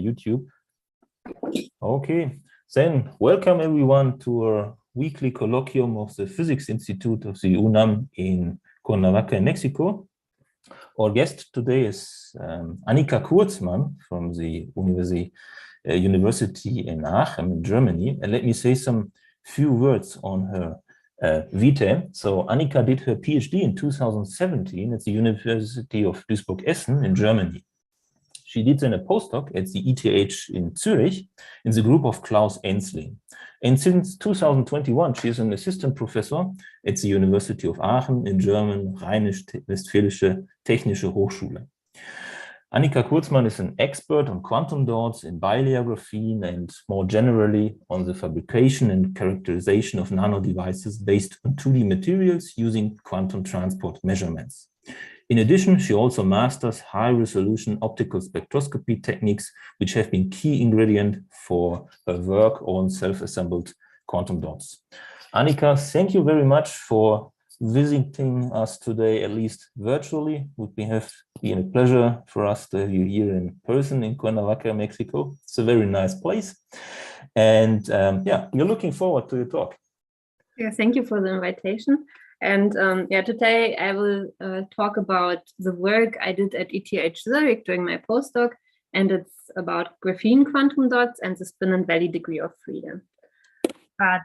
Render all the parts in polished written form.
YouTube. Okay, then welcome everyone to our weekly colloquium of the Physics Institute of the UNAM in Cuernavaca, Mexico. Our guest today is Annika Kurzmann from the University in Aachen, in Germany. And let me say some few words on her vitae. So Annika did her PhD in 2017 at the University of Duisburg-Essen in Germany. She did then a postdoc at the ETH in Zurich in the group of Klaus Ensling. And since 2021, she is an assistant professor at the University of Aachen in German, Rheinisch-Westfälische Technische Hochschule. Annika Kurzmann is an expert on quantum dots in bilayer graphene and more generally on the fabrication and characterization of nano devices based on 2D materials using quantum transport measurements. In addition, she also masters high-resolution optical spectroscopy techniques, which have been key ingredient for her work on self-assembled quantum dots. Annika, thank you very much for visiting us today, at least virtually. It would have been a pleasure for us to have you here in person in Cuernavaca, Mexico. It's a very nice place. And yeah, we're looking forward to your talk. Yeah, thank you for the invitation. And yeah, today I will talk about the work I did at ETH Zurich during my postdoc, and it's about graphene quantum dots and the spin and valley degree of freedom. But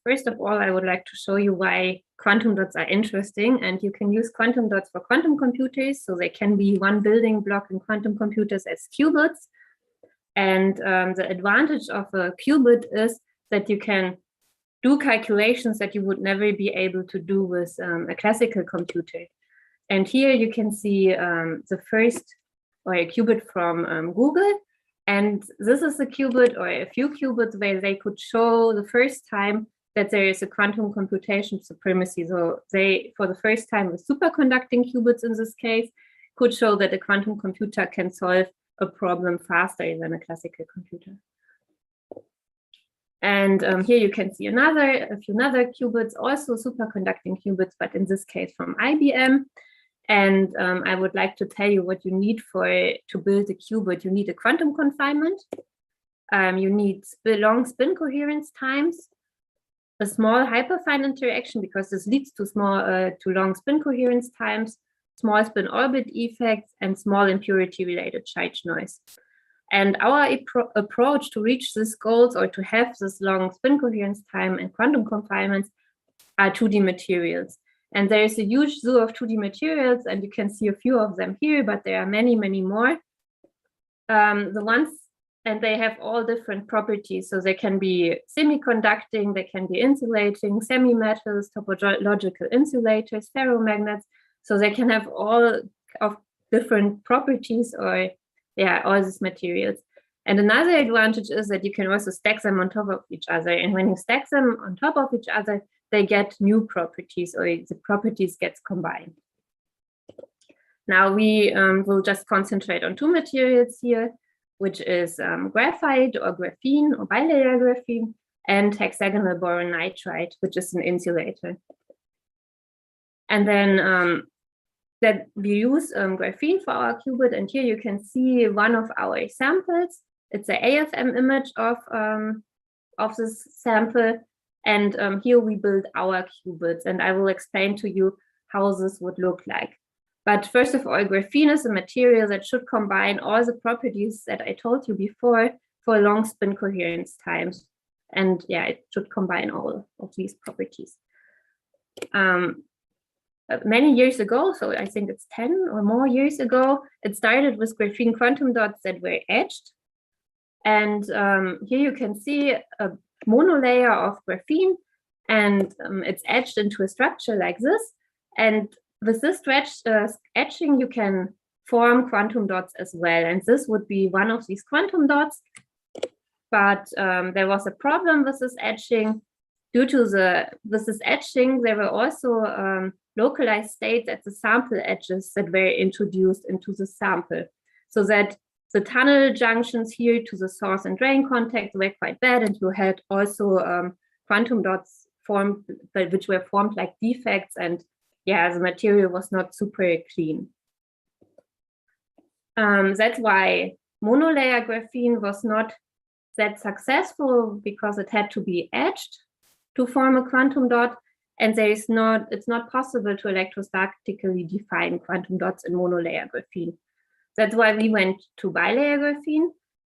first of all, I would like to show you why quantum dots are interesting, and you can use quantum dots for quantum computers, so they can be one building block in quantum computers as qubits. And the advantage of a qubit is that you can do calculations that you would never be able to do with a classical computer. And here you can see the first, or a qubit from Google. And this is a qubit or a few qubits where they could show the first time that there is a quantum computation supremacy. So they, for the first time with superconducting qubits in this case, could show that a quantum computer can solve a problem faster than a classical computer. And here you can see a few other qubits, also superconducting qubits, but in this case from IBM. And I would like to tell you what you need to build a qubit. You need a quantum confinement. You need long spin coherence times, a small hyperfine interaction because this leads to long spin coherence times, small spin orbit effects, and small impurity-related charge noise. And our approach to reach these goals or to have this long spin coherence time and quantum confinements are 2D materials. And there is a huge zoo of 2D materials, and you can see a few of them here, but there are many, many more. And they have all different properties. So they can be semiconducting, they can be insulating, semi-metals, topological insulators, ferromagnets. So they can have all of different properties or yeah, all these materials. And another advantage is that you can also stack them on top of each other. And when you stack them on top of each other, they get new properties or the properties gets combined. Now we will just concentrate on two materials here, which is graphite or graphene or bilayer graphene and hexagonal boron nitride, which is an insulator. And then that we use graphene for our qubit, and here you can see one of our samples. It's an AFM image of this sample, and here we build our qubits, and I will explain to you how this would look like. But first of all, graphene is a material that should combine all the properties that I told you before for long spin coherence times, and yeah, it should combine all of these properties. Many years ago, so I think it's 10 or more years ago, it started with graphene quantum dots that were etched. And here you can see a monolayer of graphene, and it's etched into a structure like this. And with this etching, you can form quantum dots as well. And this would be one of these quantum dots. But there was a problem with this etching. Due to this etching, there were also localized states at the sample edges that were introduced into the sample, so that the tunnel junctions here to the source and drain contact were quite bad, and you had also quantum dots formed, which were formed like defects, and yeah, the material was not super clean. That's why monolayer graphene was not that successful because it had to be etched to form a quantum dot, and it's not possible to electrostatically define quantum dots in monolayer graphene. That's why we went to bilayer graphene,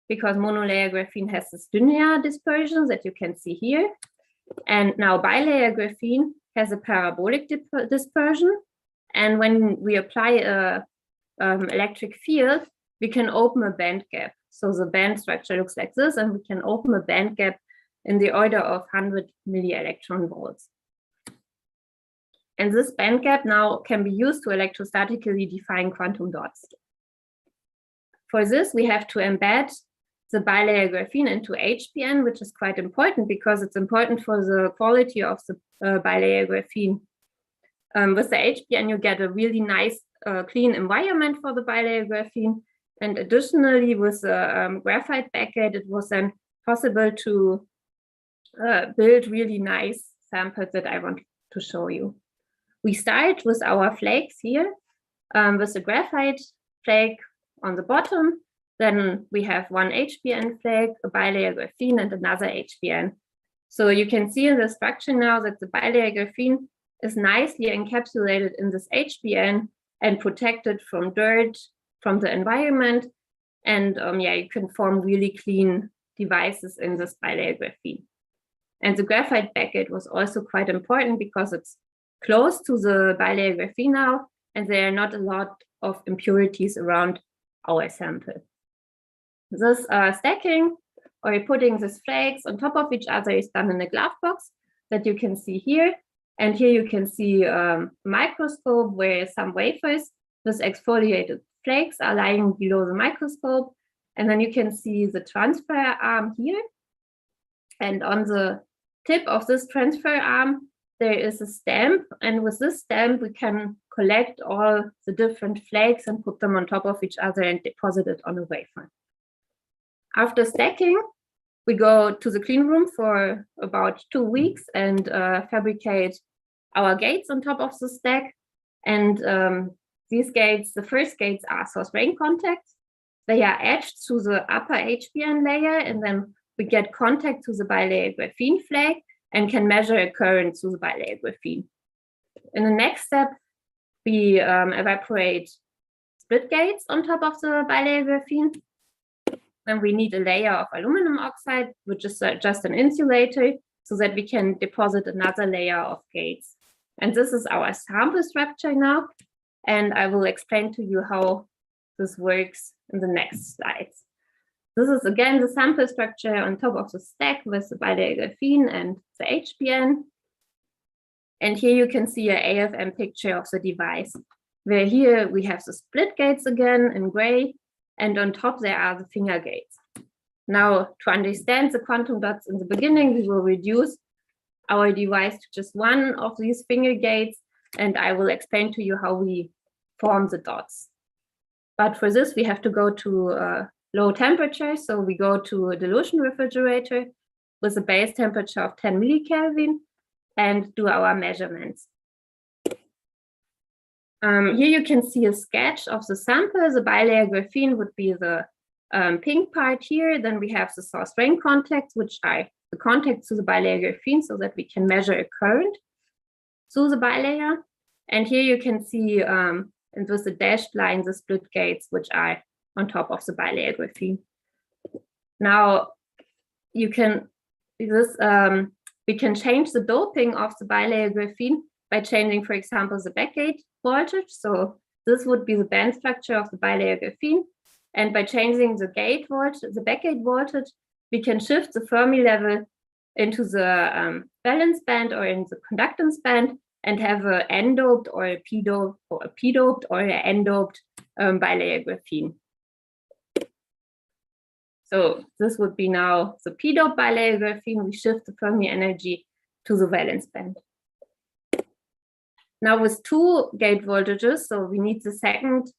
because monolayer graphene has this linear dispersion that you can see here. And now bilayer graphene has a parabolic dispersion. And when we apply a electric field, we can open a band gap. So the band structure looks like this, and we can open a band gap in the order of 100 milli-electron volts. And this band gap now can be used to electrostatically define quantum dots. For this, we have to embed the bilayer graphene into HBN, which is quite important because it's important for the quality of the bilayer graphene. With the HBN, you get a really nice, clean environment for the bilayer graphene. And additionally, with the graphite backgate, it was then possible to build really nice samples that I want to show you. We start with our flakes here, with the graphite flake on the bottom. Then we have one HBN flake, a bilayer graphene, and another HBN. So you can see in the structure now that the bilayer graphene is nicely encapsulated in this HBN and protected from dirt, from the environment. And yeah, you can form really clean devices in this bilayer graphene. And the graphite backgate was also quite important because it's close to the bilayer graphene now, and there are not a lot of impurities around our sample. This stacking, or putting these flakes on top of each other, is done in a glove box that you can see here. And here you can see a microscope where some wafers with exfoliated flakes are lying below the microscope. And then you can see the transfer arm here. And on the tip of this transfer arm, there is a stamp. And with this stamp, we can collect all the different flakes and put them on top of each other and deposit it on a wafer. After stacking, we go to the clean room for about 2 weeks and fabricate our gates on top of the stack. And these gates, the first gates are source drain contacts. They are etched to the upper HBN layer, and then we get contact to the bilayer graphene flake and can measure a current through the bilayer graphene. In the next step, we evaporate split gates on top of the bilayer graphene. Then we need a layer of aluminum oxide, which is just an insulator, so that we can deposit another layer of gates. And this is our sample structure now. And I will explain to you how this works in the next slides. This is again the sample structure on top of the stack with the bilayer graphene and the HBN. And here you can see an AFM picture of the device, where here we have the split gates again in gray, and on top there are the finger gates. Now, to understand the quantum dots in the beginning, we will reduce our device to just one of these finger gates, and I will explain to you how we form the dots. But for this, we have to go to low temperature. So we go to a dilution refrigerator with a base temperature of 10 millikelvin and do our measurements. Here you can see a sketch of the sample. The bilayer graphene would be the pink part here. Then we have the source drain contacts, which are the contacts to the bilayer graphene, so that we can measure a current through the bilayer. And here you can see, and with the dashed line, the split gates, which are on top of the bilayer graphene. Now, we can change the doping of the bilayer graphene by changing, for example, the backgate voltage. So this would be the band structure of the bilayer graphene. And by changing the gate voltage, the backgate voltage, we can shift the Fermi level into the valence band or in the conductance band and have an n-doped or a p-doped or a p-doped or an n-doped bilayer graphene. So this would be now the p-doped bilayer graphene. We shift the Fermi energy to the valence band. Now with 2 gate voltages, so we need the second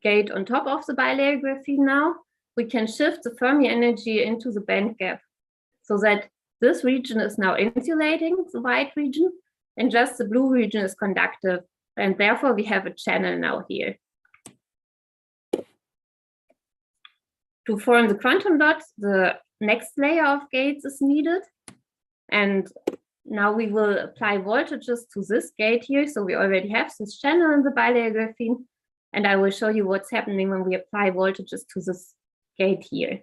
gate on top of the bilayer graphene now, we can shift the Fermi energy into the band gap so that this region is now insulating, the white region, and just the blue region is conductive. And therefore we have a channel now here. To form the quantum dot, the next layer of gates is needed. And now we will apply voltages to this gate here. So we already have this channel in the bilayer graphene. And I will show you what's happening when we apply voltages to this gate here.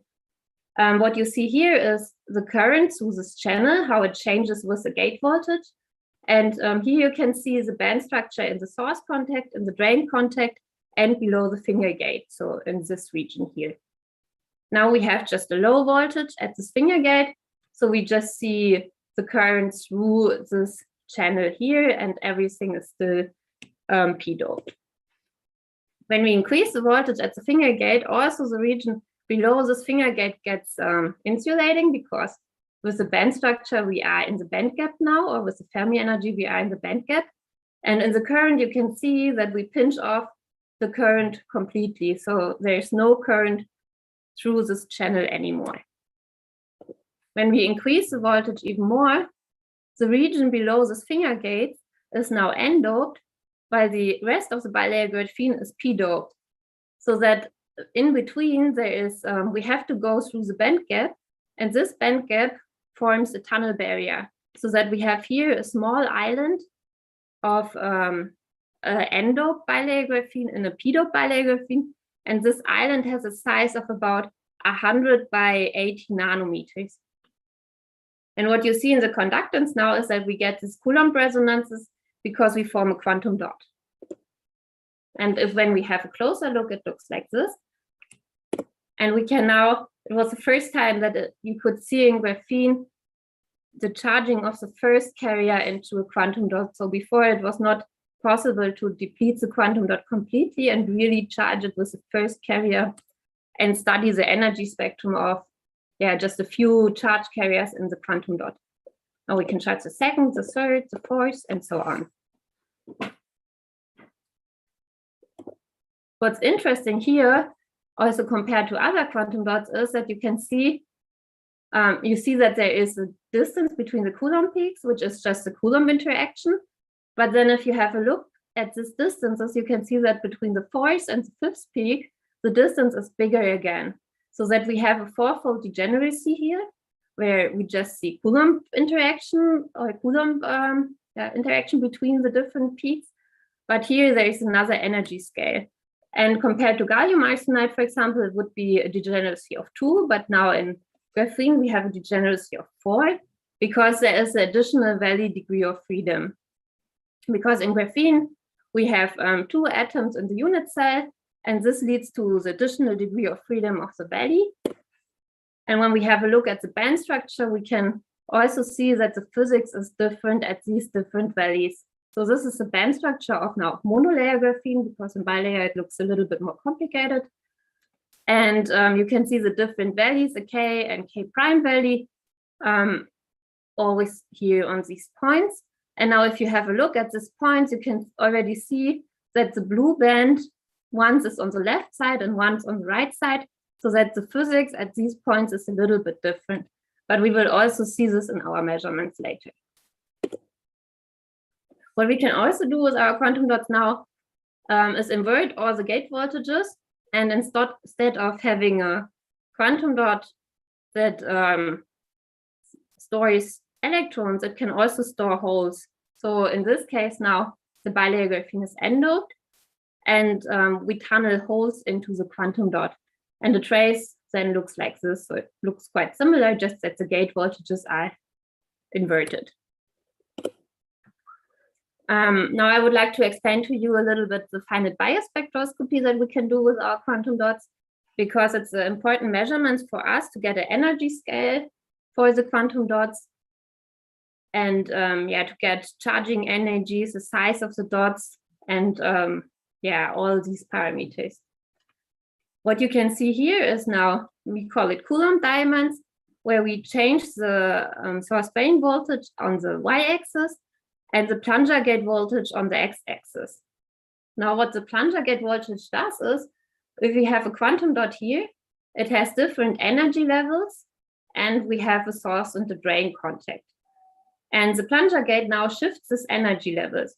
What you see here is the current through this channel, how it changes with the gate voltage. And here you can see the band structure in the source contact, in the drain contact, and below the finger gate, so in this region here. Now we have just a low voltage at this finger gate, so we just see the current through this channel here, and everything is still p-doped. When we increase the voltage at the finger gate, also the region below this finger gate gets insulating, because with the band structure we are in the band gap now, or with the Fermi energy we are in the band gap. And in the current you can see that we pinch off the current completely, so there's no current through this channel anymore. When we increase the voltage even more, the region below this finger gate is now n-doped, while the rest of the bilayer graphene is p-doped. So that in between there is, we have to go through the band gap, and this band gap forms a tunnel barrier, so that we have here a small island of n-doped bilayer graphene and a p-doped bilayer graphene, and this island has a size of about 100 by 80 nanometers. And what you see in the conductance now is that we get these Coulomb resonances because we form a quantum dot. And when we have a closer look, it looks like this. And we can now, it was the first time that you could see in graphene the charging of the first carrier into a quantum dot. So before it was not possible to deplete the quantum dot completely and really charge it with the first carrier and study the energy spectrum of just a few charge carriers in the quantum dot. Now we can charge the second, the third, the fourth, and so on. What's interesting here, also compared to other quantum dots, is that you can see, you see that there is a distance between the Coulomb peaks, which is just the Coulomb interaction. But then if you have a look at these distances, you can see that between the fourth and the fifth peak, the distance is bigger again. So that we have a fourfold degeneracy here, where we just see Coulomb interaction or Coulomb interaction between the different peaks. But here there is another energy scale. And compared to gallium arsenide, for example, it would be a degeneracy of 2, but now in graphene we have a degeneracy of 4, because there is an additional valley degree of freedom. Because in graphene we have 2 atoms in the unit cell, and this leads to the additional degree of freedom of the valley. And when we have a look at the band structure, we can also see that the physics is different at these different valleys. So this is the band structure of now monolayer graphene, because in bilayer it looks a little bit more complicated. And you can see the different values, the K and K prime valley, always here on these points. And now if you have a look at these points, you can already see that the blue band, once is on the left side and once on the right side, so that the physics at these points is a little bit different. But we will also see this in our measurements later. What we can also do with our quantum dots now is invert all the gate voltages, and instead of having a quantum dot that stores electrons, it can also store holes. So in this case now, the bilayer graphene is n-doped, and we tunnel holes into the quantum dot. And the trace then looks like this. So it looks quite similar, just that the gate voltages are inverted. Now I would like to explain to you a little bit the finite bias spectroscopy that we can do with our quantum dots, because it's an important measurement for us to get an energy scale for the quantum dots, and to get charging energies, the size of the dots, and all these parameters. What you can see here is now, we call it Coulomb diamonds, where we change the source drain voltage on the y-axis and the plunger gate voltage on the x-axis. Now what the plunger gate voltage does is, if we have a quantum dot here, it has different energy levels, and we have a source and the drain contact. And the plunger gate now shifts this energy levels.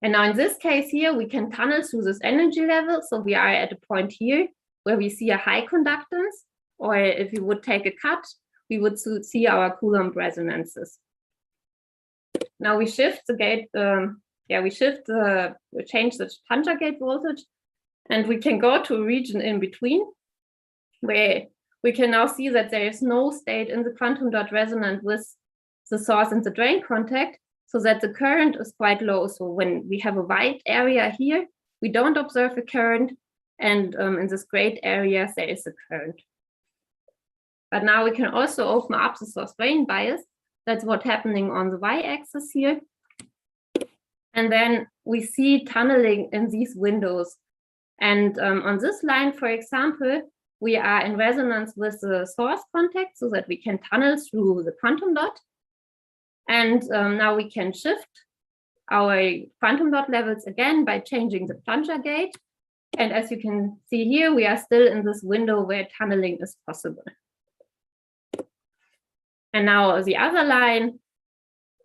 And now in this case here, we can tunnel through this energy level. So we are at a point here where we see a high conductance, or if we would take a cut, we would see our Coulomb resonances. Now we shift the gate, we change the plunger gate voltage, and we can go to a region in between, where we can now see that there is no state in the quantum dot resonant with the source and the drain contact, so that the current is quite low. So when we have a white area here, we don't observe a current, and in this gray area, there is a current. But now we can also open up the source drain bias. That's what's happening on the y-axis here. And then we see tunneling in these windows. And on this line, for example, we are in resonance with the source contact so that we can tunnel through the quantum dot. And now we can shift our quantum dot levels again by changing the plunger gate. And as you can see here, we are still in this window where tunneling is possible. And now the other line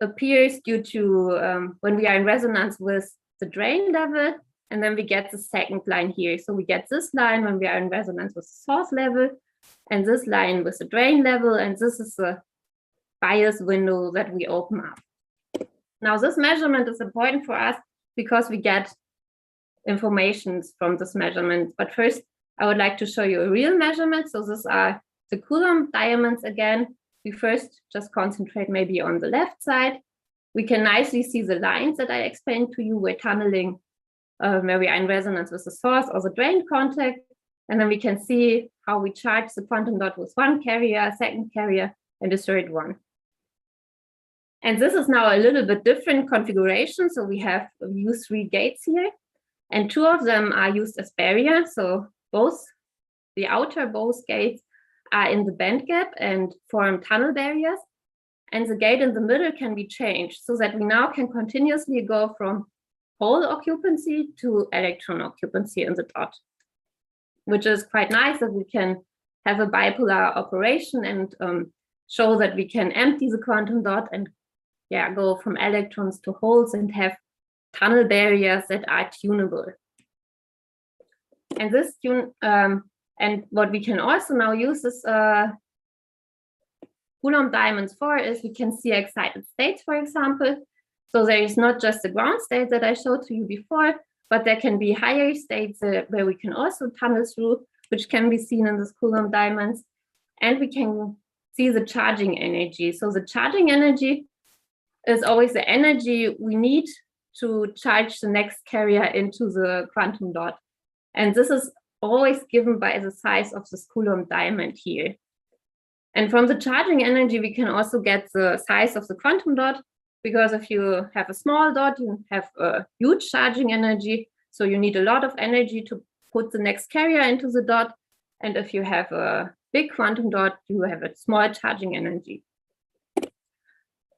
appears due to when we are in resonance with the drain level, and then we get the second line here. So we get this line when we are in resonance with the source level, and this line with the drain level, and this is the bias window that we open up. Now this measurement is important for us because we get information from this measurement. But first, I would like to show you a real measurement. So these are the Coulomb diamonds again. We first just concentrate maybe on the left side. We can nicely see the lines that I explained to you. We're tunneling where we are in resonance with the source or the drain contact. And then we can see how we charge the quantum dot with one carrier, second carrier, and a third one. And this is now a little bit different configuration. So we use 3 gates here, and 2 of them are used as barriers. So the outer both gates are in the band gap and form tunnel barriers. And the gate in the middle can be changed so that we now can continuously go from hole occupancy to electron occupancy in the dot, which is quite nice that we can have a bipolar operation and show that we can empty the quantum dot and go from electrons to holes and have tunnel barriers that are tunable. And this and what we can also now use this Coulomb diamonds for is we can see excited states, for example. So there is not just the ground state that I showed to you before, but there can be higher states where we can also tunnel through, which can be seen in this Coulomb diamonds. And we can see the charging energy. So the charging energy is always the energy we need to charge the next carrier into the quantum dot. And this is always given by the size of this Coulomb diamond here. And from the charging energy, we can also get the size of the quantum dot, because if you have a small dot, you have a huge charging energy. So you need a lot of energy to put the next carrier into the dot. And if you have a big quantum dot, you have a small charging energy.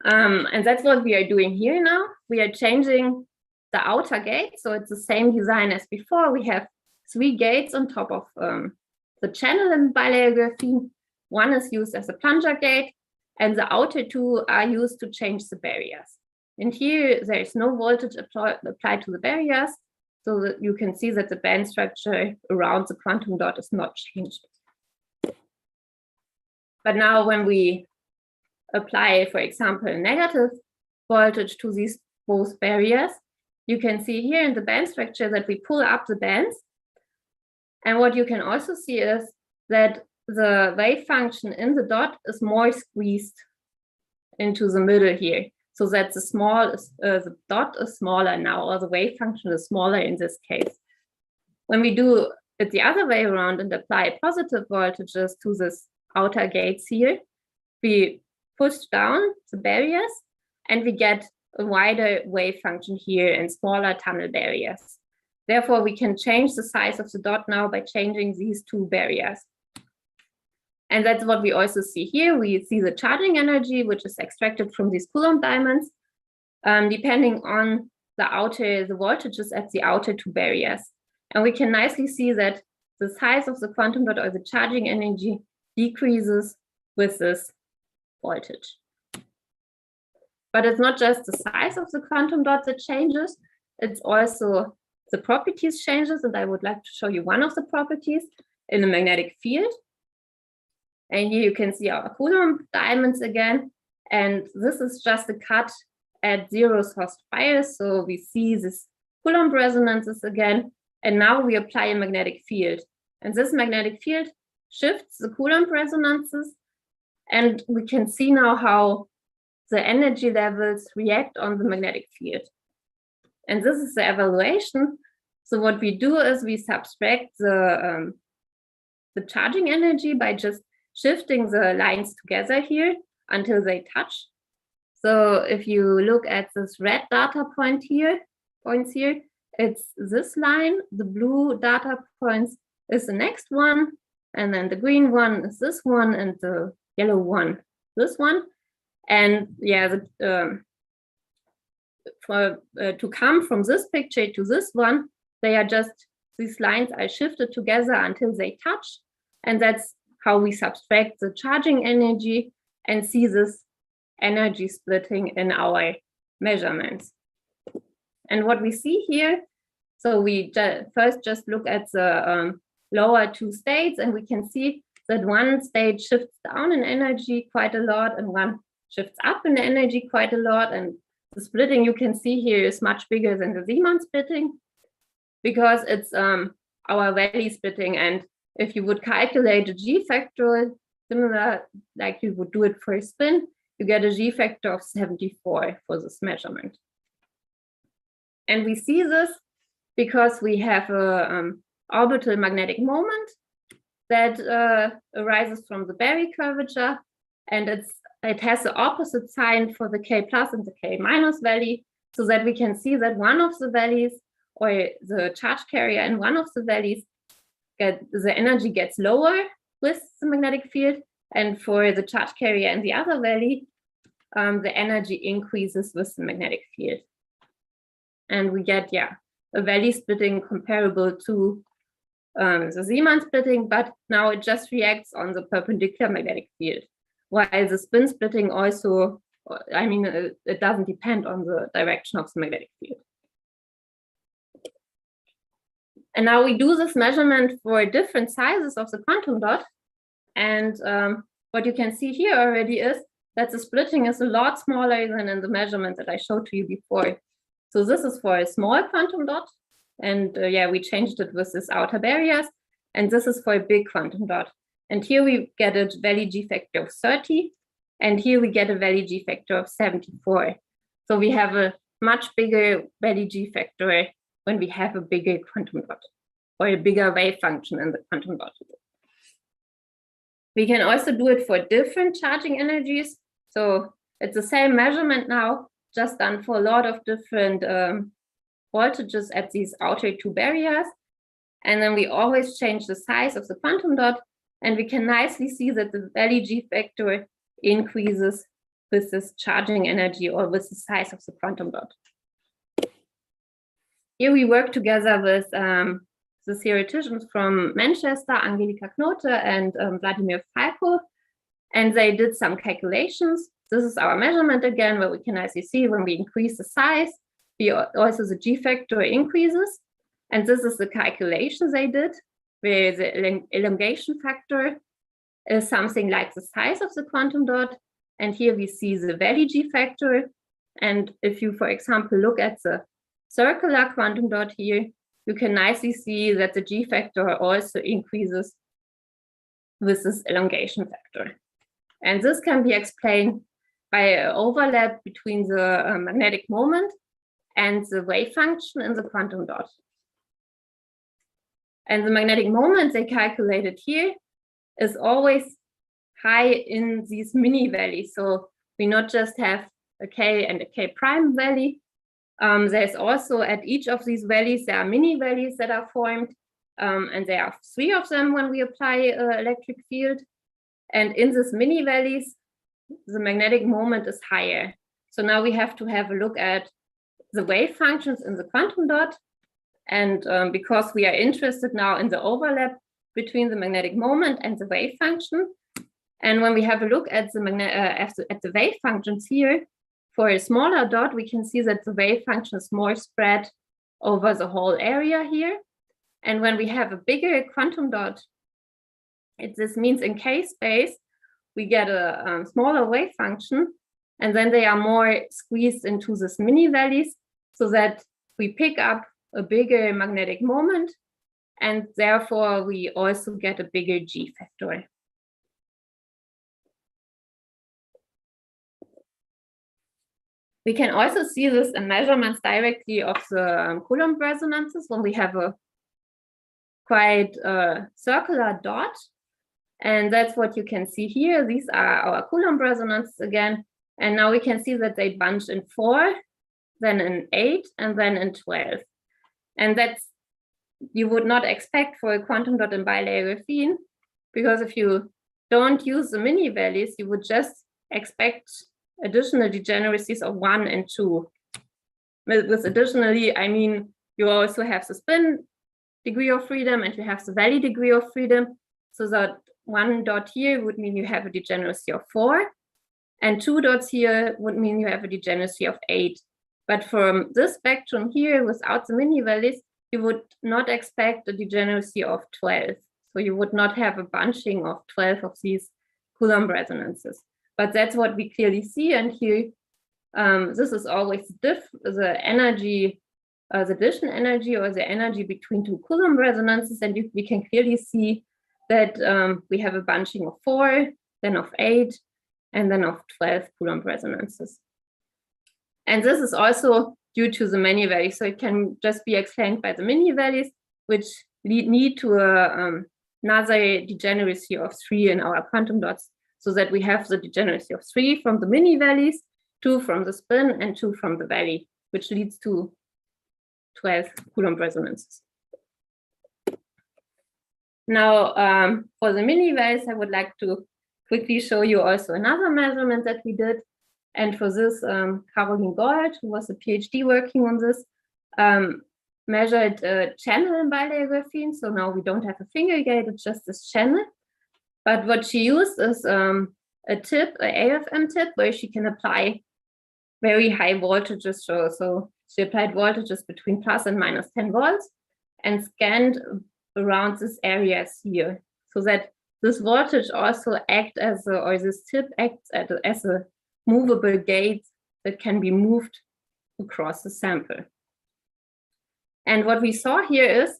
And that's what we are doing here now. We are changing the outer gate. So it's the same design as before. We have 3 gates on top of the channel in bilayer graphene. One is used as a plunger gate, and the outer 2 are used to change the barriers. And here there is no voltage applied to the barriers, so that you can see that the band structure around the quantum dot is not changed. But now when we apply, for example, a negative voltage to these both barriers, you can see here in the band structure that we pull up the bands. And what you can also see is that the wave function in the dot is more squeezed into the middle here, so that the dot is smaller now, or the wave function is smaller in this case. When we do it the other way around and apply positive voltages to this outer gates here, we push down the barriers and we get a wider wave function here and smaller tunnel barriers. Therefore, we can change the size of the dot now by changing these 2 barriers. And that's what we also see here. We see the charging energy, which is extracted from these Coulomb diamonds, depending on the voltages at the outer 2 barriers. And we can nicely see that the size of the quantum dot, or the charging energy, decreases with this voltage. But it's not just the size of the quantum dot that changes, it's also the properties changes, and I would like to show you one of the properties. in a magnetic field. And here you can see our Coulomb diamonds again. And this is just a cut at 0 source bias. So we see this Coulomb resonances again. And now we apply a magnetic field. And this magnetic field shifts the Coulomb resonances. And we can see now how the energy levels react on the magnetic field. And this is the evaluation. So what we do is we subtract the charging energy by just shifting the lines together here until they touch. So if you look at this red data points here, it's this line, the blue data points is the next one, and then the green one is this one, and the yellow one, this one. And yeah, to come from this picture to this one, they are just, these lines are shifted together until they touch. And that's how we subtract the charging energy and see this energy splitting in our measurements. And what we see here, so we first just look at the lower two states, and we can see that one state shifts down in energy quite a lot and one shifts up in energy quite a lot. And the splitting you can see here is much bigger than the Zeeman splitting because it's our valley splitting. And if you would calculate a G factor, similar like you would do it for a spin, you get a G factor of 74 for this measurement. And we see this because we have a orbital magnetic moment that arises from the Berry curvature, and it has the opposite sign for the K plus and the K minus valley, so that we can see that one of the valleys, or the charge carrier in one of the valleys, the energy gets lower with the magnetic field, and for the charge carrier in the other valley, the energy increases with the magnetic field. And we get, yeah, a valley splitting comparable to the Zeeman splitting, but now it just reacts on the perpendicular magnetic field, while the spin splitting also, I mean, it doesn't depend on the direction of the magnetic field. And now we do this measurement for different sizes of the quantum dot. And what you can see here already is that the splitting is a lot smaller than in the measurement that I showed to you before. So this is for a small quantum dot. And yeah, we changed it with this outer barriers. And this is for a big quantum dot. And here we get a valley G factor of 30. And here we get a valley G factor of 74. So we have a much bigger valley G factor when we have a bigger quantum dot, or a bigger wave function in the quantum dot. We can also do it for different charging energies. So it's the same measurement now, just done for a lot of different voltages at these outer two barriers. And then we always change the size of the quantum dot, and we can nicely see that the valley G factor increases with this charging energy or with the size of the quantum dot. Here we work together with the theoreticians from Manchester, Angelika Knote and Vladimir Falco, and they did some calculations. This is our measurement again, where we can nicely see when we increase the size, also the G factor increases. And this is the calculation they did, where the elongation factor is something like the size of the quantum dot. And here we see the valley G factor. And if you, for example, look at the circular quantum dot here, you can nicely see that the G factor also increases with this elongation factor. And this can be explained by an overlap between the magnetic moment and the wave function in the quantum dot. And the magnetic moment they calculated here is always high in these mini valleys. So we not just have a K and a K prime valley. There's also at each of these valleys, there are mini valleys that are formed. And there are 3 of them when we apply electric field. And in these mini valleys, the magnetic moment is higher. So now we have to have a look at the wave functions in the quantum dot. And because we are interested now in the overlap between the magnetic moment and the wave function. And when we have a look at the wave functions here, for a smaller dot, we can see that the wave function is more spread over the whole area here. And when we have a bigger quantum dot, This means in K space, we get a smaller wave function, and then they are more squeezed into these mini valleys so that we pick up a bigger magnetic moment, and therefore we also get a bigger G factor. We can also see this in measurements directly of the Coulomb resonances when we have a quite circular dot. And that's what you can see here. These are our Coulomb resonances again. And now we can see that they bunch in 4, then in 8, and then in 12. And that's, you would not expect for a quantum dot in bilayer graphene, because if you don't use the mini values, you would just expect additional degeneracies of 1 and 2. With additionally, I mean, you also have the spin degree of freedom and you have the valley degree of freedom. So that 1 dot here would mean you have a degeneracy of 4, and 2 dots here would mean you have a degeneracy of 8. But from this spectrum here, without the mini values, you would not expect a degeneracy of 12. So you would not have a bunching of 12 of these Coulomb resonances. But that's what we clearly see. And here, this is always the energy, the addition energy or the energy between 2 Coulomb resonances. And we can clearly see that we have a bunching of 4, then of 8, and then of 12 Coulomb resonances. And this is also due to the many values. So it can just be explained by the mini values, which lead to another degeneracy of 3 in our quantum dots, so that we have the degeneracy of 3 from the mini values, 2 from the spin, and 2 from the valley, which leads to 12 Coulomb resonances. Now, for the mini values, I would like to quickly show you also another measurement that we did. And for this, Caroline Gold, who was a PhD working on this, measured a channel in bilayer graphene. So now we don't have a finger gate, it's just this channel. But what she used is a tip, an AFM tip, where she can apply very high voltages. So she applied voltages between plus and minus 10 volts and scanned around these areas here, so that this voltage also acts as a, or this tip acts as a movable gate that can be moved across the sample. And what we saw here is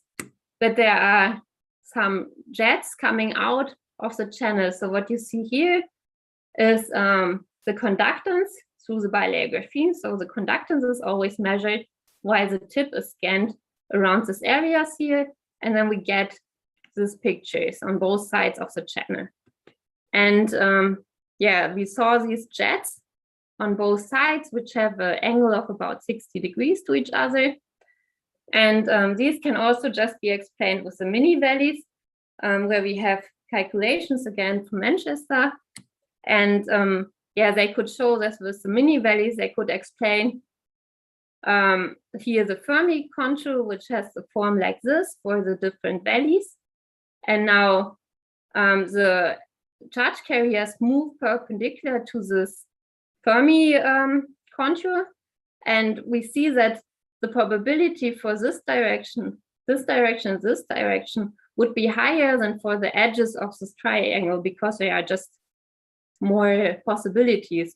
that there are some jets coming out of the channel. So what you see here is the conductance through the bilayer graphene. So the conductance is always measured while the tip is scanned around these areas here. And then we get these pictures on both sides of the channel. And yeah, we saw these jets on both sides, which have an angle of about 60 degrees to each other. And these can also just be explained with the mini valleys, where we have calculations again from Manchester. And yeah, they could show that with the mini valleys, they could explain here the Fermi contour, which has the form like this for the different valleys. And now the charge carriers move perpendicular to this Fermi contour. And we see that the probability for this direction, this direction, this direction would be higher than for the edges of this triangle, because there are just more possibilities.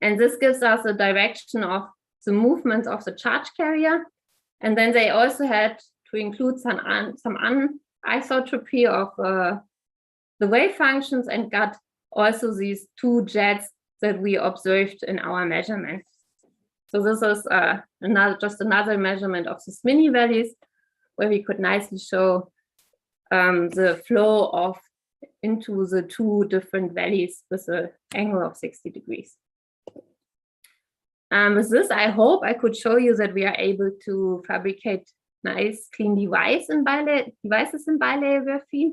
And this gives us a direction of the movement of the charge carrier. And then they also had to include some anisotropy of the wave functions, and got also these 2 jets that we observed in our measurements. So this is just another measurement of the mini values, where we could nicely show the flow of into the 2 different valleys with an angle of 60 degrees. With this, I hope I could show you that we are able to fabricate nice, clean devices in bilayer graphene.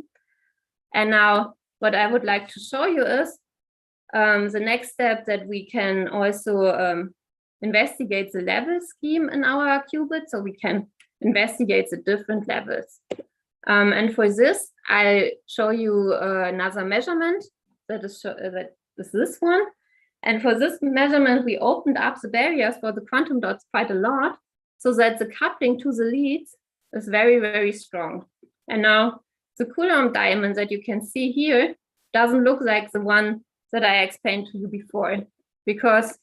And now what I would like to show you is the next step, that we can also investigate the level scheme in our qubit, so we can investigate the different levels. And for this, I'll show you another measurement that is this one. And for this measurement, we opened up the barriers for the quantum dots quite a lot, so that the coupling to the leads is very, very strong. And now the Coulomb diamond that you can see here doesn't look like the one that I explained to you before, because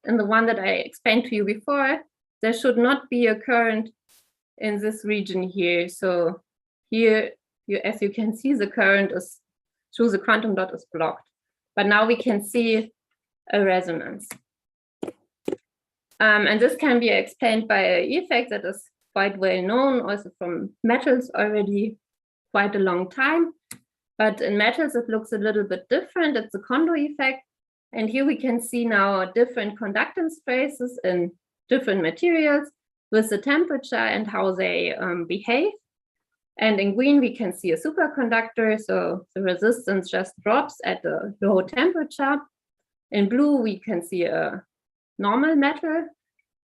in the one that I explained to you before, there should not be a current in this region here. So here, as you can see, the current is through the quantum dot is blocked. But now we can see a resonance. And this can be explained by an effect that is quite well known, also from metals already quite a long time. But in metals, it looks a little bit different. It's a Kondo effect. And here we can see now different conductance traces in different materials with the temperature and how they behave. And in green, we can see a superconductor. So the resistance just drops at a low temperature. In blue, we can see a normal metal.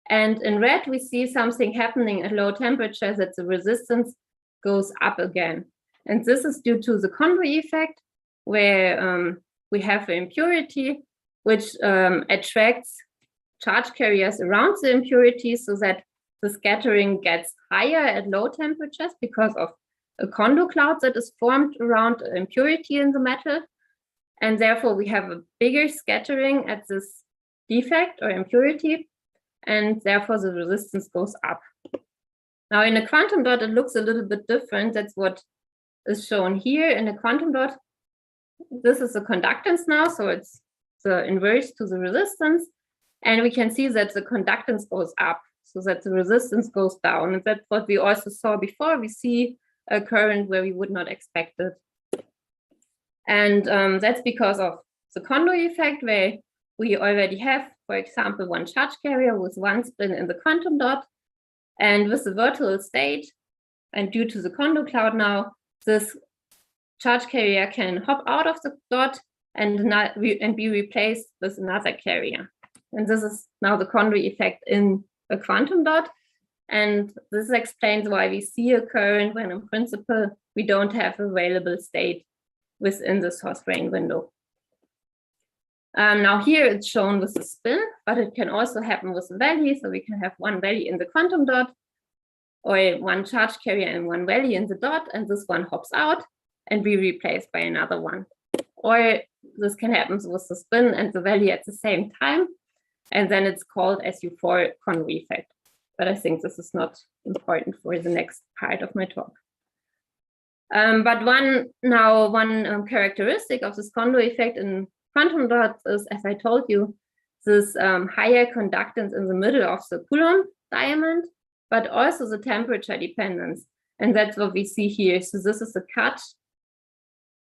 And in red, we see something happening at low temperature, that the resistance goes up again. And this is due to the Kondo effect, where we have an impurity which attracts charge carriers around the impurity, so that the scattering gets higher at low temperatures because of a Kondo cloud that is formed around impurity in the metal. And therefore, we have a bigger scattering at this defect or impurity, and therefore the resistance goes up. Now, in a quantum dot, it looks a little bit different. That's what is shown here. In a quantum dot, this is the conductance now, so it's the inverse to the resistance. And we can see that the conductance goes up, so that the resistance goes down. And that's what we also saw before. We see a current where we would not expect it. And that's because of the Kondo effect, where we already have, for example, one charge carrier with one spin in the quantum dot. And with the virtual state, and due to the Kondo cloud now, this charge carrier can hop out of the dot and be replaced with another carrier. And this is now the Kondo effect in a quantum dot. And this explains why we see a current when in principle we don't have available state within the source grain window. Now here it's shown with a spin, but it can also happen with a valley. So we can have one valley in the quantum dot, or one charge carrier and one valley in the dot, and this one hops out and be replaced by another one. Or this can happen with the spin and the valley at the same time, and then it's called SU4 Kondo effect. But I think this is not important for the next part of my talk. But one characteristic of this Kondo effect in quantum dots is, as I told you, this higher conductance in the middle of the Coulomb diamond, but also the temperature dependence. And that's what we see here. So this is a cut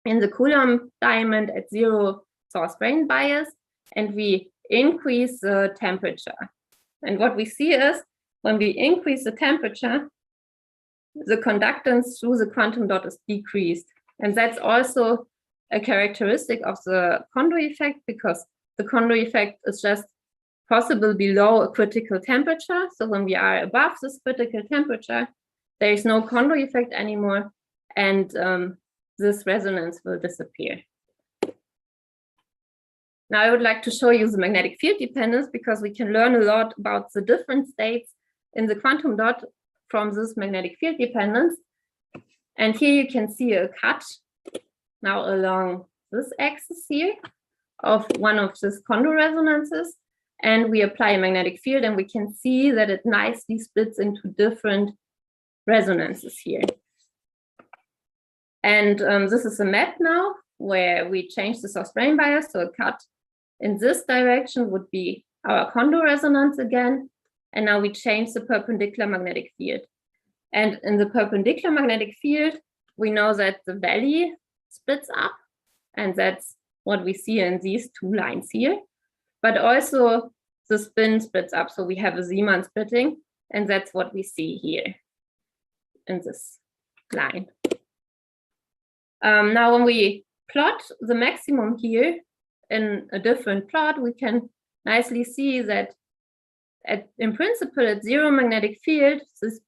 in the Coulomb diamond at 0 source grain bias, and we increase the temperature. And what we see is, when we increase the temperature, the conductance through the quantum dot is decreased. And that's also a characteristic of the Kondo effect, because the Kondo effect is just possible below a critical temperature. So when we are above this critical temperature, there is no Kondo effect anymore, and this resonance will disappear. Now I would like to show you the magnetic field dependence, because we can learn a lot about the different states in the quantum dot from this magnetic field dependence. And here you can see a cut now along this axis here of one of these Kondo resonances. And we apply a magnetic field, and we can see that it nicely splits into different resonances here. And this is a map now where we change the source grain bias. So a cut in this direction would be our Kondo resonance again. And now we change the perpendicular magnetic field. And in the perpendicular magnetic field, we know that the valley splits up, and that's what we see in these two lines here. But also the spin splits up, so we have a Zeeman splitting, and that's what we see here in this line. Now when we plot the maximum here in a different plot, we can nicely see that in principle at 0 magnetic field,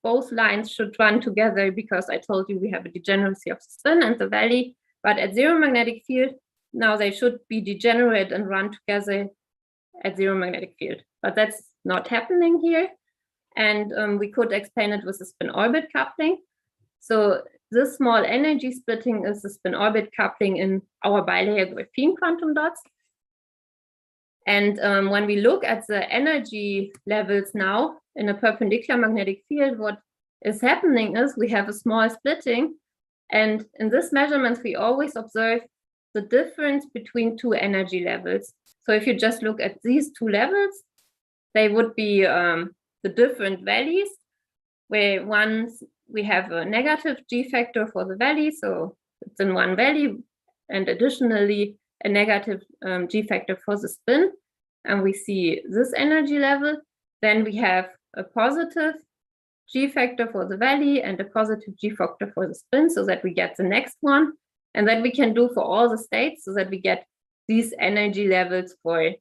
both lines should run together, because I told you we have a degeneracy of the spin and the valley. But at 0 magnetic field, now they should be degenerate and run together at 0 magnetic field. But that's not happening here. And we could explain it with the spin orbit coupling. So this small energy splitting is the spin orbit coupling in our bilayer graphene quantum dots. And when we look at the energy levels now in a perpendicular magnetic field, what is happening is we have a small splitting. And in this measurement, we always observe the difference between two energy levels. So if you just look at these two levels, they would be the different valleys, where once we have a negative G factor for the valley, so it's in one valley, and additionally a negative G factor for the spin, and we see this energy level. Then we have a positive G factor for the valley and a positive G factor for the spin, so that we get the next one. And that we can do for all the states, so that we get these energy levels for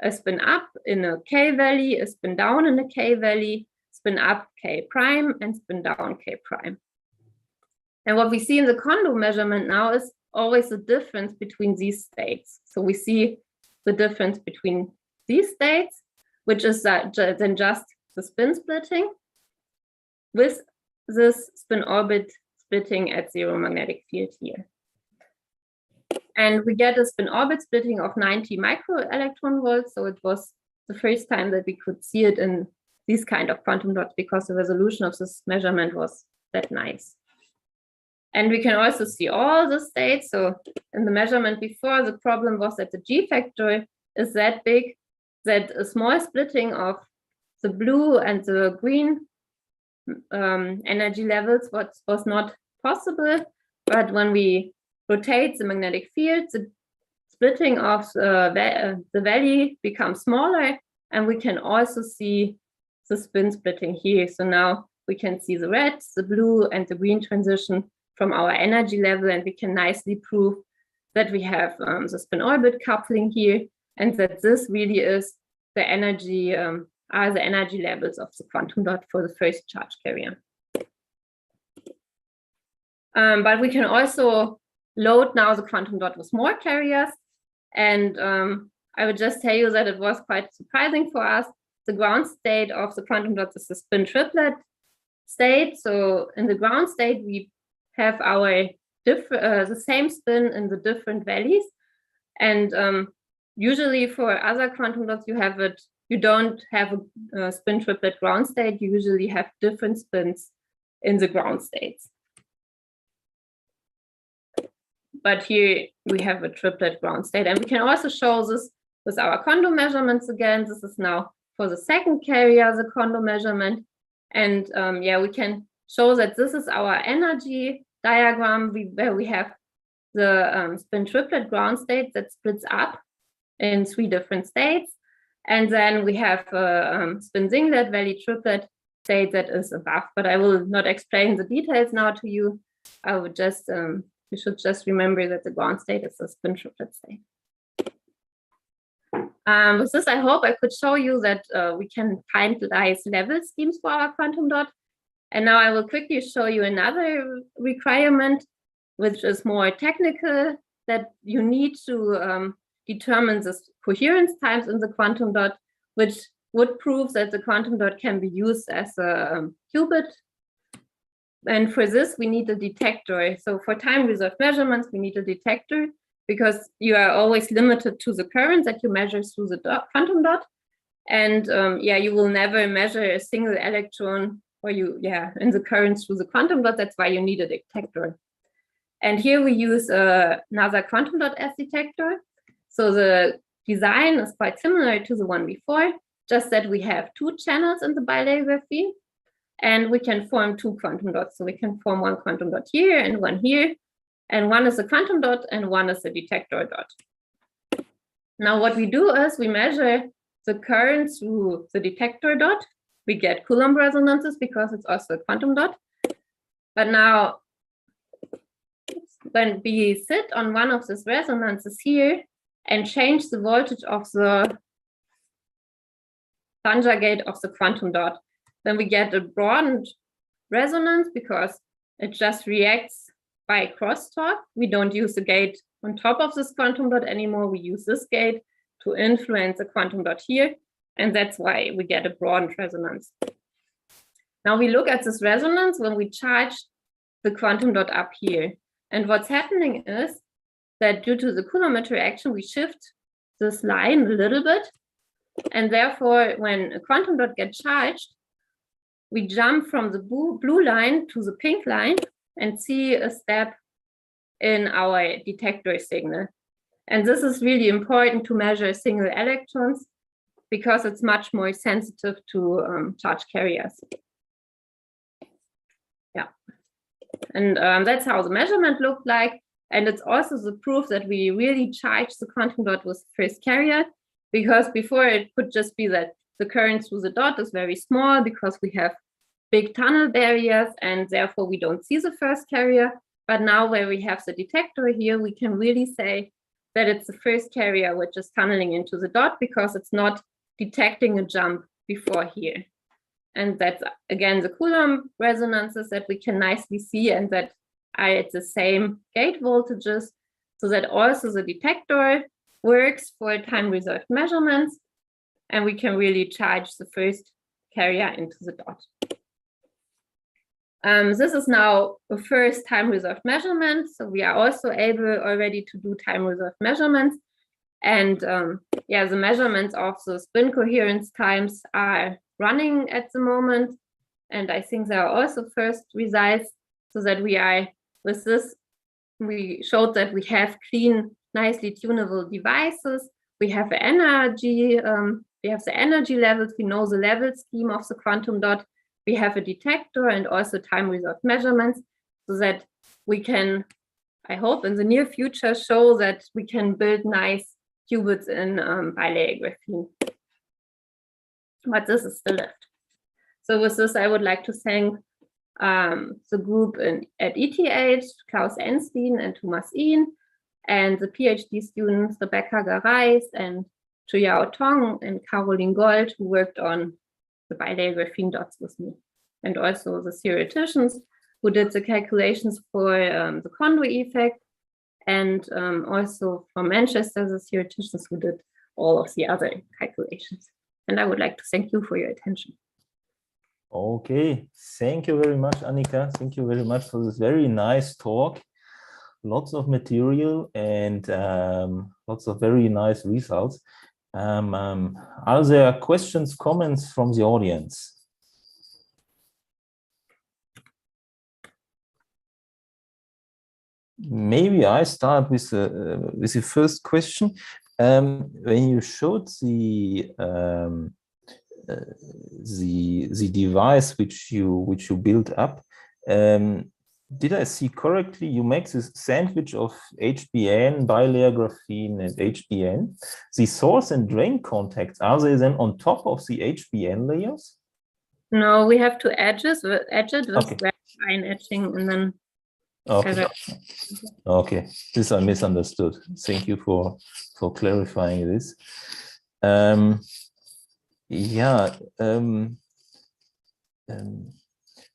a spin up in a K valley, a spin down in a K valley, spin up K prime, and spin down K prime. And what we see in the Kondo measurement now is always the difference between these states. So we see the difference between these states, which is then just the spin splitting, with this spin orbit splitting at zero magnetic field here. And we get a spin orbit splitting of 90 microelectron volts. So it was the first time that we could see it in these kind of quantum dots, because the resolution of this measurement was that nice. And we can also see all the states. So in the measurement before, the problem was that the G factor is that big that a small splitting of the blue and the green energy levels was not possible. But when we rotate the magnetic field, the splitting of the valley becomes smaller, and we can also see the spin splitting here. So now we can see the red, the blue, and the green transition from our energy level, and we can nicely prove that we have the spin orbit coupling here, and that this really is the energy, are the energy levels of the quantum dot for the first charge carrier. But we can also load now the quantum dot with more carriers. And I would just tell you that it was quite surprising for us. The ground state of the quantum dot is the spin triplet state. So in the ground state, we have our the same spin in the different valleys. And usually for other quantum dots, you don't have a spin triplet ground state. You usually have different spins in the ground states. But here we have a triplet ground state. And we can also show this with our Kondo measurements again. This is now for the second carrier, the Kondo measurement. And yeah, we can show that this is our energy diagram where we have the spin triplet ground state that splits up in 3 different states. And then we have a spin singlet valley triplet state that is above. But I will not explain the details now to you. I would just you should just remember that the ground state is a spin triplet state. With this, I hope I could show you that we can finalize level schemes for our quantum dot. And now I will quickly show you another requirement, which is more technical, that you need to determine the coherence times in the quantum dot, which would prove that the quantum dot can be used as a qubit. And for this, we need a detector. So for time reserved measurements, we need a detector, because you are always limited to the current that you measure through the quantum dot. And yeah, you will never measure a single electron in the current through the quantum dot. That's why you need a detector. And here we use another quantum dot S detector. So the design is quite similar to the one before, just that we have 2 channels in the bilayer graphene. And we can form 2 quantum dots. So we can form one quantum dot here and one here. And one is a quantum dot and one is a detector dot. Now what we do is we measure the current through the detector dot. We get Coulomb resonances because it's also a quantum dot. But now when we sit on one of these resonances here and change the voltage of the plunger gate of the quantum dot, then we get a broadened resonance because it just reacts by crosstalk. We don't use the gate on top of this quantum dot anymore. We use this gate to influence the quantum dot here. And that's why we get a broadened resonance. Now we look at this resonance when we charge the quantum dot up here. And what's happening is that due to the Coulomb interaction, we shift this line a little bit. And therefore, when a quantum dot gets charged, we jump from the blue line to the pink line and see a step in our detector signal. And this is really important to measure single electrons because it's much more sensitive to charge carriers. Yeah, and that's how the measurement looked like. And it's also the proof that we really charge the quantum dot with the first carrier, because before it could just be that the current through the dot is very small because we have big tunnel barriers and therefore we don't see the first carrier. But now where we have the detector here, we can really say that it's the first carrier which is tunneling into the dot because it's not detecting a jump before here. And that's, again, the Coulomb resonances that we can nicely see and that are at the same gate voltages, so that also the detector works for time-reserved measurements, and we can really charge the first carrier into the dot. This is now a first time-reserved measurement, so we are also able already to do time-reserved measurements. And yeah, the measurements of the spin coherence times are running at the moment. And I think there are also first results, so that we are, with this, we showed that we have clean, nicely tunable devices. We have the energy, levels, we know the level scheme of the quantum dot. We have a detector and also time-reserved measurements, so that we can, I hope, in the near future, show that we can build nice qubits in bilayer graphene. But this is still left. So with this, I would like to thank the group at ETH, Klaus Enstein and Thomas Ihn, and the PhD students Rebecca Garais and Chuyao Tong and Caroline Gold, who worked on the bilayer graphene dots with me, and also the theoreticians who did the calculations for the Kondo effect, and also from Manchester, the theoreticians who did all of the other calculations. And I would like to thank you for your attention. Okay, thank you very much, Annika. Thank you very much for this very nice talk. Lots of material and lots of very nice results. Are there questions, comments from the audience? Maybe I start with the first question. When you showed the device which you built up, did I see correctly? You make this sandwich of HBN, bilayer graphene, and HBN. The source and drain contacts, are they then on top of the HBN layers? No, we have to edge it with Okay. very fine etching, and then. Okay. Okay, this I misunderstood. Thank you for clarifying this. Yeah.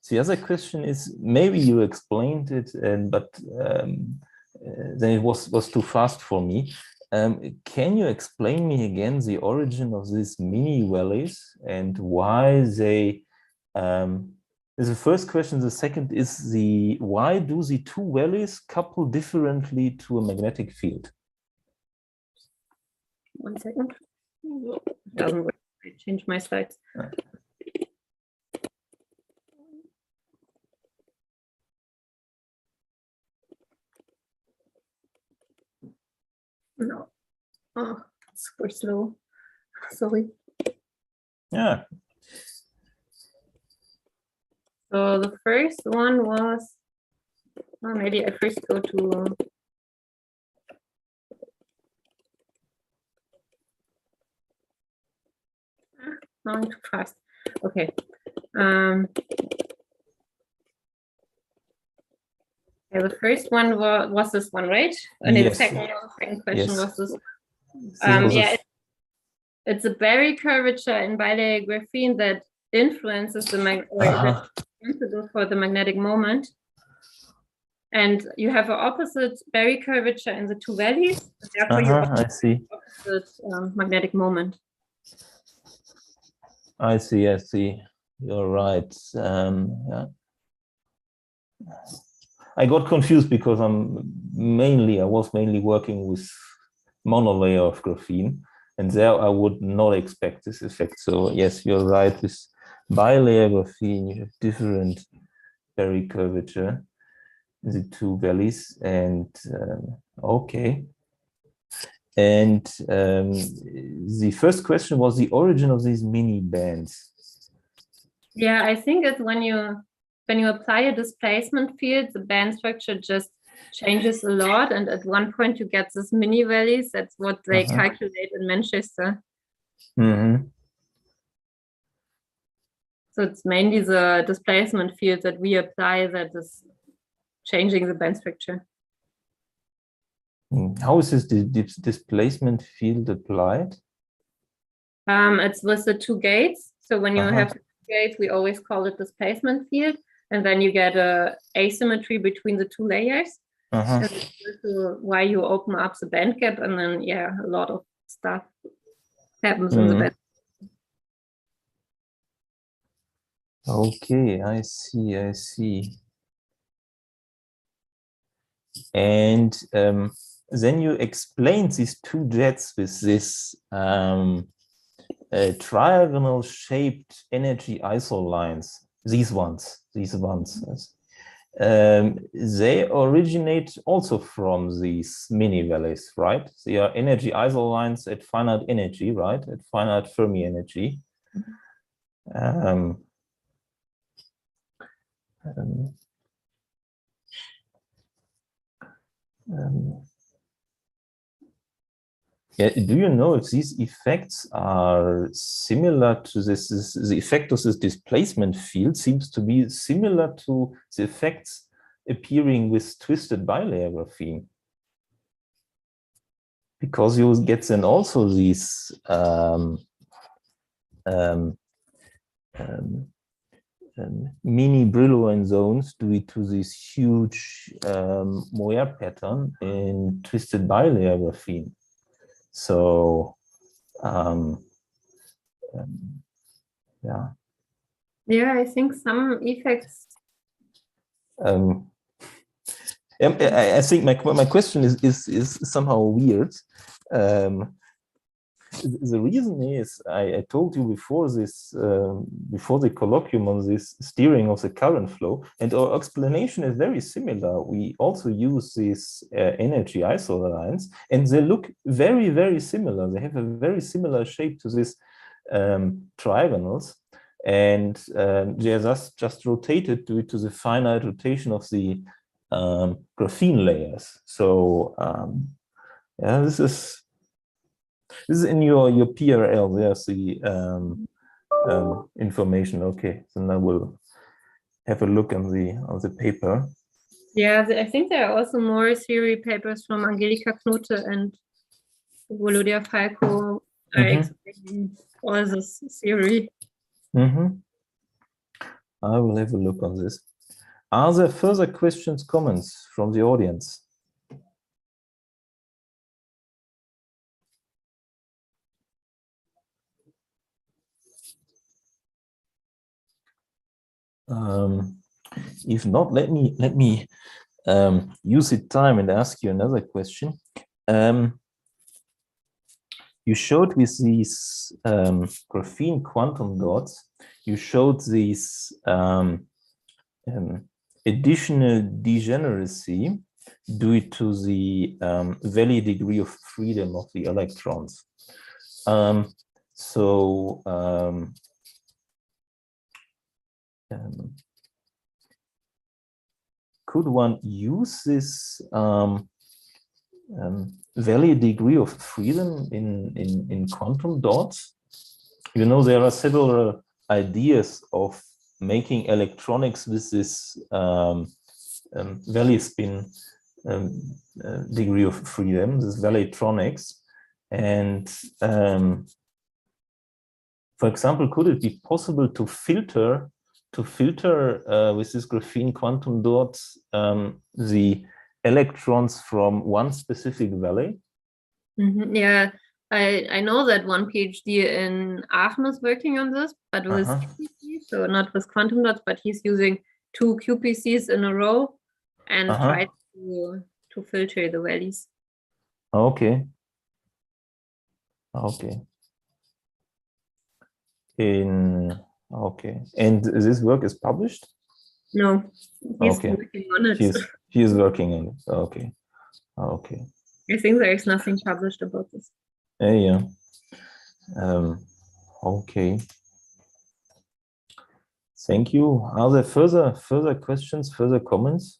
The other question is, maybe you explained it, but then it was too fast for me. Can you explain me again the origin of these mini valleys and why they? Is the first question. The second is why do the two valleys couple differently to a magnetic field? 1 second. It doesn't work. I changed my slides. No. Oh, it's super slow. Sorry. Yeah. So the first one was, maybe I first go to. No, too fast. Okay. Yeah, the first one was this one, right? And Yes. the second question Yes. was this. Yeah, it's a Berry curvature in bilayer graphene that influences the responsible for the magnetic moment. And you have an opposite Berry curvature in the two valleys. Therefore, you have I see. opposite magnetic moment. I see. You're right. Yeah. I got confused because I was mainly working with monolayer of graphene, and there I would not expect this effect. So yes, you're right. With bilayer graphene, you have different Berry curvature in the two valleys, and okay. And the first question was the origin of these mini bands. Yeah, I think it's when you apply a displacement field, the band structure just changes a lot, and at one point you get this mini valleys. That's what they calculate in Manchester. So it's mainly the displacement field that we apply that is changing the band structure. How is this displacement field applied? It's with the two gates. So when you have the two gates, we always call it displacement field, and then you get a asymmetry between the two layers. And this is why you open up the band gap, and then a lot of stuff happens in the band. Okay, I see. And then you explained these two jets with this triangle shaped energy isolines. These ones. Yes. They originate also from these mini valleys, right? They are energy isolines at finite energy, right? At finite Fermi energy. Do you know if these effects are similar to this? The effect of this displacement field seems to be similar to the effects appearing with twisted bilayer graphene, because you get then also these mini Brillouin zones due to this huge Moire pattern in twisted bilayer graphene. So, yeah. Yeah, I think some effects. I think my question is somehow weird. The reason is I told you before this before the colloquium on this steering of the current flow, and our explanation is very similar. We also use these energy isolines, and they look very similar. They have a very similar shape to these trigonals, and they are just rotated due to the finite rotation of the graphene layers. So yeah, this is in your PRL. There's the information. Okay, so I will have a look on the paper. Yeah, I think there are also more theory papers from Angelika Knote and Volodya Falco are explaining all this theory. I will have a look on this. Are there further questions, comments from the audience? If not, let me use the time and ask you another question. You showed with these graphene quantum dots, you showed these additional degeneracy due to the valley degree of freedom of the electrons. Could one use this valley degree of freedom in quantum dots? You know, there are several ideas of making electronics with this valley spin degree of freedom, this valleytronics. And for example, could it be possible to filter with this graphene quantum dots the electrons from one specific valley? Yeah, I know that one PhD in Aachen is working on this, but with QPC, so not with quantum dots, but he's using two QPCs in a row. and try to filter the values. Okay. Okay. Okay. And this work is published? No, he's Okay. working on it. He is working on it. Okay. Okay. I think there is nothing published about this. Yeah. Okay. Thank you. Are there further questions, further comments?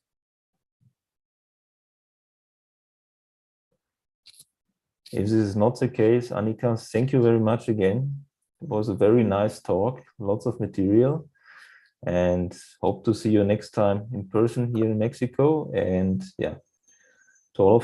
If this is not the case, Annika, thank you very much again. It was a very nice talk, lots of material, and hope to see you next time in person here in Mexico. And yeah, to all of you.